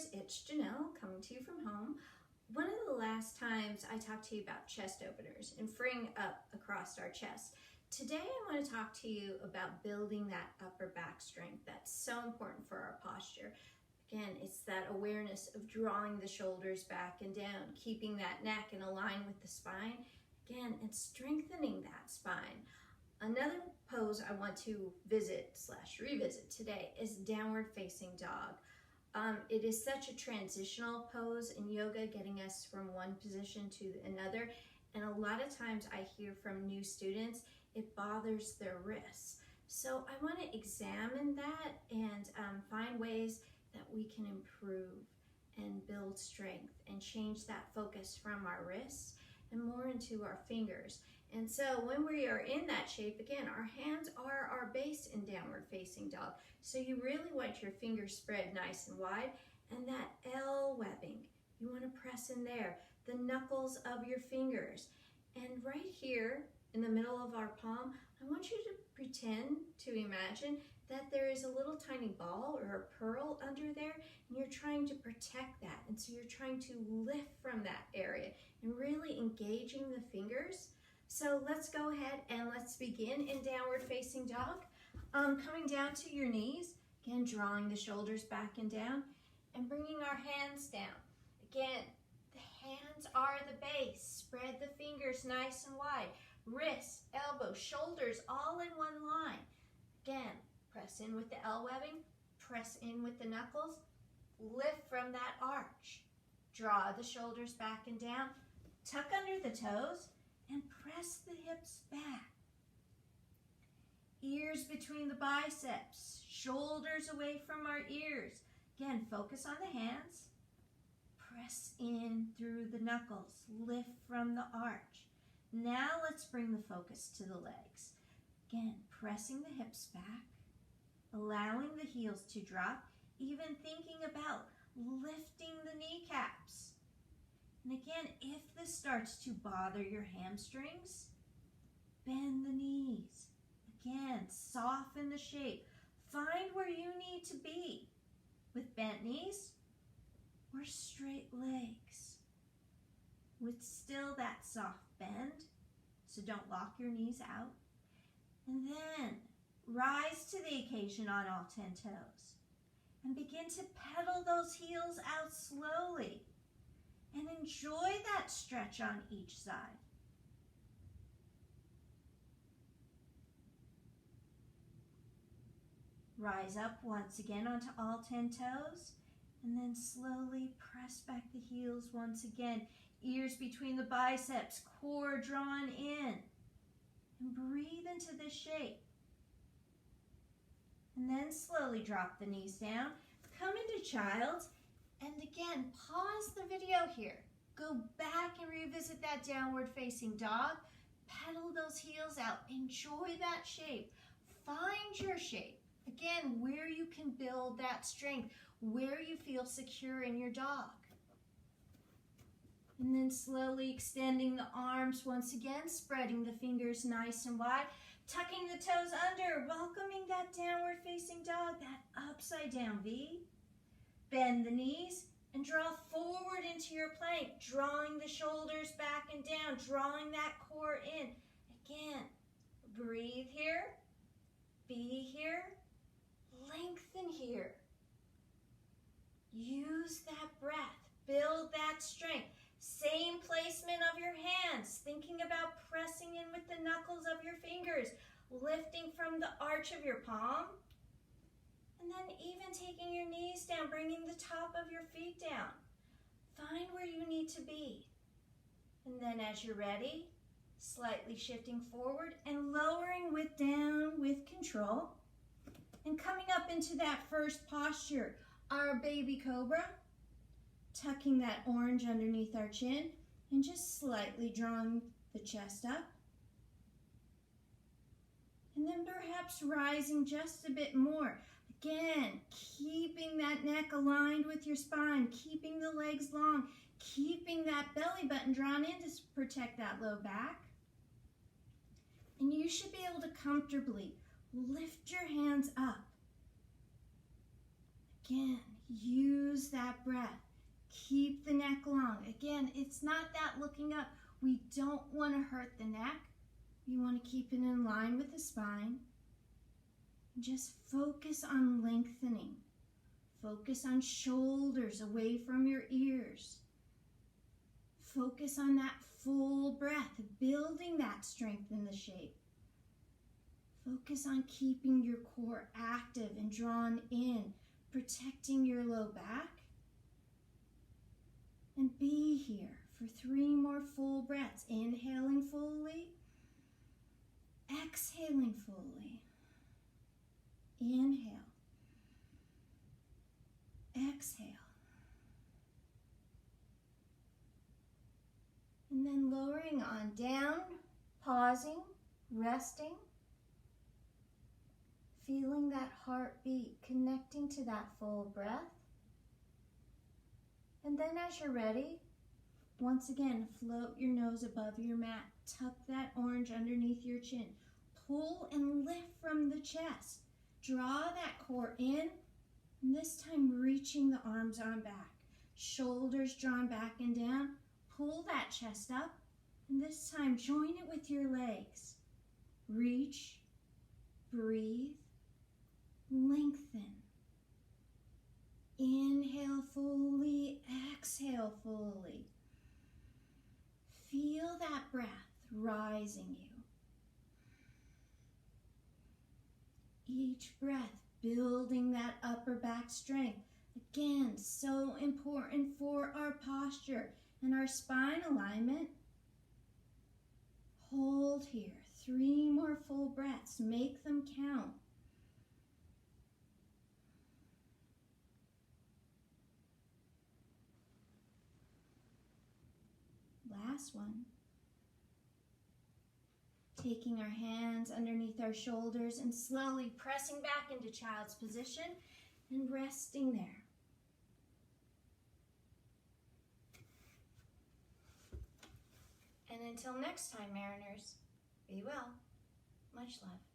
Warriors, it's Janelle coming to you from home. One of the last times I talked to you about chest openers and freeing up across our chest. Today I want to talk to you about building that upper back strength that's so important for our posture. Again, it's that awareness of drawing the shoulders back and down, keeping that neck in a line with the spine. Again, and strengthening that spine. Another pose I want to visit/revisit today is downward facing dog. It is such a transitional pose in yoga, getting us from one position to another. And a lot of times I hear from new students, it bothers their wrists. So I want to examine that and find ways that we can improve and build strength and change that focus from our wrists and more into our fingers. And so when we are in that shape, again, our hands are our base in downward facing dog. So you really want your fingers spread nice and wide, and that L webbing, you want to press in there, the knuckles of your fingers. And right here in the middle of our palm, I want you to pretend to imagine that there is a little tiny ball or a pearl under there, and you're trying to protect that. And so you're trying to lift from that area and really engaging the fingers. So let's go ahead and let's begin in downward facing dog. Coming down to your knees, again, drawing the shoulders back and down and bringing our hands down. Again, the hands are the base. Spread the fingers nice and wide. Wrists, elbows, shoulders, all in one line. Again, press in with the L webbing, press in with the knuckles, lift from that arch. Draw the shoulders back and down, tuck under the toes, and press the hips back. Ears between the biceps, shoulders away from our ears. Again, focus on the hands. Press in through the knuckles, lift from the arch. Now let's bring the focus to the legs. Again, pressing the hips back, allowing the heels to drop, even thinking about lifting the kneecaps. And again, if this starts to bother your hamstrings, bend the knees. Again, soften the shape. Find where you need to be with bent knees or straight legs with still that soft bend, so don't lock your knees out. And then rise to the occasion on all 10 toes and begin to pedal those heels out slowly. And enjoy that stretch on each side. Rise up once again onto all 10 toes, and then slowly press back the heels once again. Ears between the biceps, core drawn in. And breathe into this shape. And then slowly drop the knees down. Come into child's. And again, pause the video here. Go back and revisit that downward facing dog. Pedal those heels out. Enjoy that shape. Find your shape. Again, where you can build that strength, where you feel secure in your dog. And then slowly extending the arms once again, spreading the fingers nice and wide, tucking the toes under, welcoming that downward facing dog, that upside down V. Bend the knees and draw forward into your plank, drawing the shoulders back and down, drawing that core in. Again, breathe here, be here, lengthen here. Use that breath, build that strength. Same placement of your hands, thinking about pressing in with the knuckles of your fingers, lifting from the arch of your palm. And then even taking your knees down, bringing the top of your feet down. Find where you need to be. And then as you're ready, slightly shifting forward and lowering down with control. And coming up into that first posture, our baby cobra. Tucking that orange underneath our chin and just slightly drawing the chest up. And then perhaps rising just a bit more. Again, keeping that neck aligned with your spine, keeping the legs long, keeping that belly button drawn in to protect that low back. And you should be able to comfortably lift your hands up. Again, use that breath. Keep the neck long. Again, it's not that looking up. We don't want to hurt the neck. You want to keep it in line with the spine. Just focus on lengthening. Focus on shoulders away from your ears. Focus on that full breath, building that strength in the shape. Focus on keeping your core active and drawn in, protecting your low back. And be here for 3 more full breaths. Inhaling fully, exhaling fully. Inhale, exhale. And then lowering on down, pausing, resting. Feeling that heartbeat, connecting to that full breath. And then as you're ready, once again, float your nose above your mat. Tuck that orange underneath your chin. Pull and lift from the chest. Draw that core in, and this time reaching the arms on back. Shoulders drawn back and down. Pull that chest up, and this time join it with your legs. Reach, breathe, lengthen. Inhale fully, exhale fully. Feel that breath rising you. Each breath building that upper back strength. Again, so important for our posture and our spine alignment. Hold here. 3 more full breaths. Make them count. Last one. Taking our hands underneath our shoulders and slowly pressing back into child's position and resting there. And until next time, Mariners, be well. Much love.